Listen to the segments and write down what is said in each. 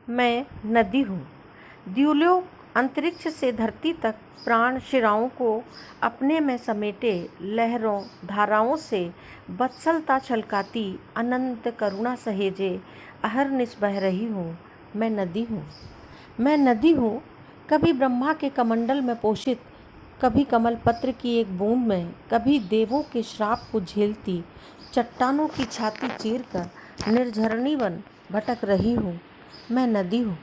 मैं नदी हूँ। द्युलोक अंतरिक्ष से धरती तक प्राण शिराओं को अपने में समेटे लहरों धाराओं से वत्सलता छलकाती अनंत करुणा सहेजे अहरनिश बह रही हूँ। मैं नदी हूँ। मैं नदी हूँ, कभी ब्रह्मा के कमंडल में पोषित, कभी कमल पत्र की एक बूंद में, कभी देवों के श्राप को झेलती चट्टानों की छाती चीरकर निर्झरणी बन भटक रही हूँ। मैं नदी हूँ।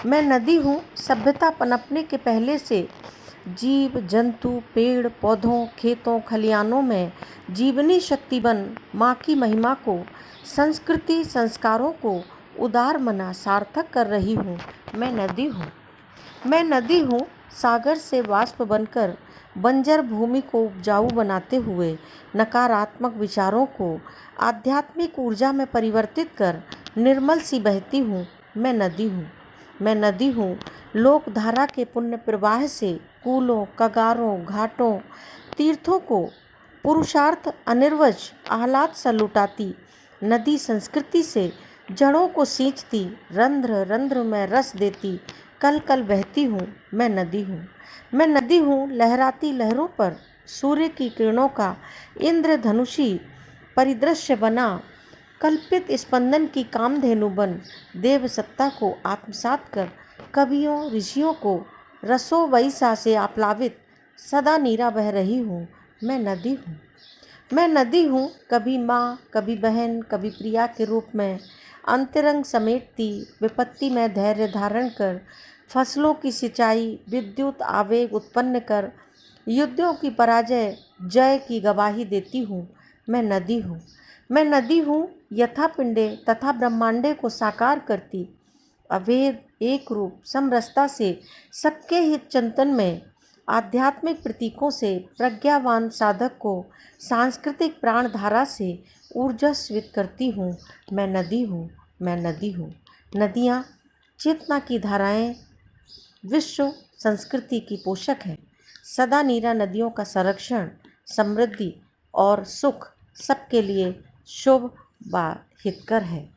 मैं नदी हूँ, सभ्यता पनपने के पहले से जीव जंतु पेड़ पौधों खेतों खलियानों में जीवनी शक्ति बन माँ की महिमा को संस्कृति संस्कारों को उदार मना सार्थक कर रही हूँ। मैं नदी हूँ। मैं नदी हूँ, सागर से वाष्प बनकर बंजर भूमि को उपजाऊ बनाते हुए नकारात्मक विचारों को आध्यात्मिक ऊर्जा में परिवर्तित कर निर्मल सी बहती हूँ। मैं नदी हूँ। मैं नदी हूँ, लोकधारा के पुण्य प्रवाह से कूलों कगारों घाटों तीर्थों को पुरुषार्थ अनिर्वच आह्लाद सा लुटाती नदी संस्कृति से जड़ों को सींचती रंध्र रंध्र में रस देती कल कल बहती हूँ। मैं नदी हूँ। मैं नदी हूँ, लहराती लहरों पर सूर्य की किरणों का इंद्रधनुषी परिदृश्य बना कल्पित स्पंदन की कामधेनु बन देव सत्ता को आत्मसात कर कवियों ऋषियों को रसो वैसा से आप्लावित सदा नीरा बह रही हूँ। मैं नदी हूँ। मैं नदी हूँ, कभी माँ कभी बहन कभी प्रिया के रूप में अंतरंग समेटती विपत्ति में धैर्य धारण कर फसलों की सिंचाई विद्युत आवेग उत्पन्न कर युद्धों की पराजय जय की गवाही देती हूँ। मैं नदी हूँ। मैं नदी हूँ, यथा पिंडे तथा ब्रह्मांडे को साकार करती अभेद एक रूप समरसता से सबके हित चिंतन में आध्यात्मिक प्रतीकों से प्रज्ञावान साधक को सांस्कृतिक प्राणधारा से ऊर्जास्वित करती हूँ। मैं नदी हूँ। मैं नदी हूँ। नदियाँ चेतना की धाराएं विश्व संस्कृति की पोषक हैं। सदा नीरा नदियों का संरक्षण समृद्धि और सुख सबके लिए शुभ व हितकर है।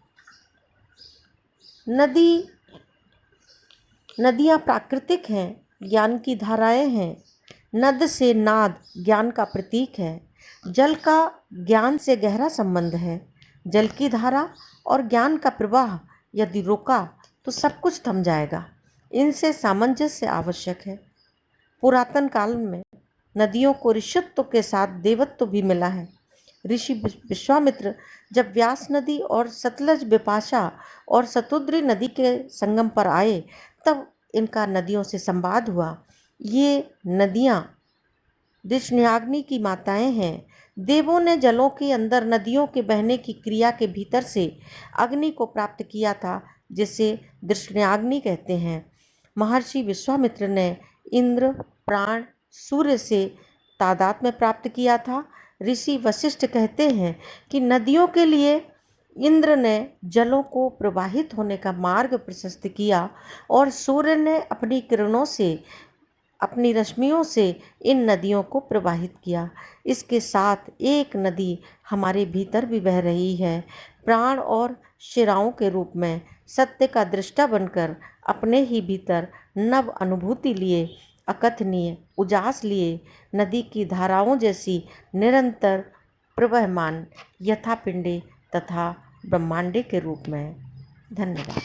नदियाँ प्राकृतिक हैं, ज्ञान की धाराएं हैं। नद से नाद ज्ञान का प्रतीक है। जल का ज्ञान से गहरा संबंध है। जल की धारा और ज्ञान का प्रवाह यदि रुका तो सब कुछ थम जाएगा। इनसे सामंजस्य आवश्यक है। पुरातन काल में नदियों को ऋषित्व के साथ देवत्व भी मिला है। ऋषि विश्वामित्र जब व्यास नदी और सतलज बिपाशा और शतुद्री नदी के संगम पर आए तब इनका नदियों से संवाद हुआ। ये नदियाँ दृष्ण्याग्नि की माताएं हैं। देवों ने जलों के अंदर नदियों के बहने की क्रिया के भीतर से अग्नि को प्राप्त किया था, जिसे दृष्ण्याग्नि कहते हैं। महर्षि विश्वामित्र ने इंद्र प्राण सूर्य से तादात्म्य प्राप्त किया था। ऋषि वशिष्ठ कहते हैं कि नदियों के लिए इंद्र ने जलों को प्रवाहित होने का मार्ग प्रशस्त किया और सूर्य ने अपनी किरणों से अपनी रश्मियों से इन नदियों को प्रवाहित किया। इसके साथ एक नदी हमारे भीतर भी बह रही है, प्राण और शिराओं के रूप में सत्य का दृष्टा बनकर अपने ही भीतर नव अनुभूति लिए अकथनीय उजास लिए नदी की धाराओं जैसी निरंतर प्रवहमान यथा पिंडे तथा ब्रह्मांडे के रूप में। धन्यवाद।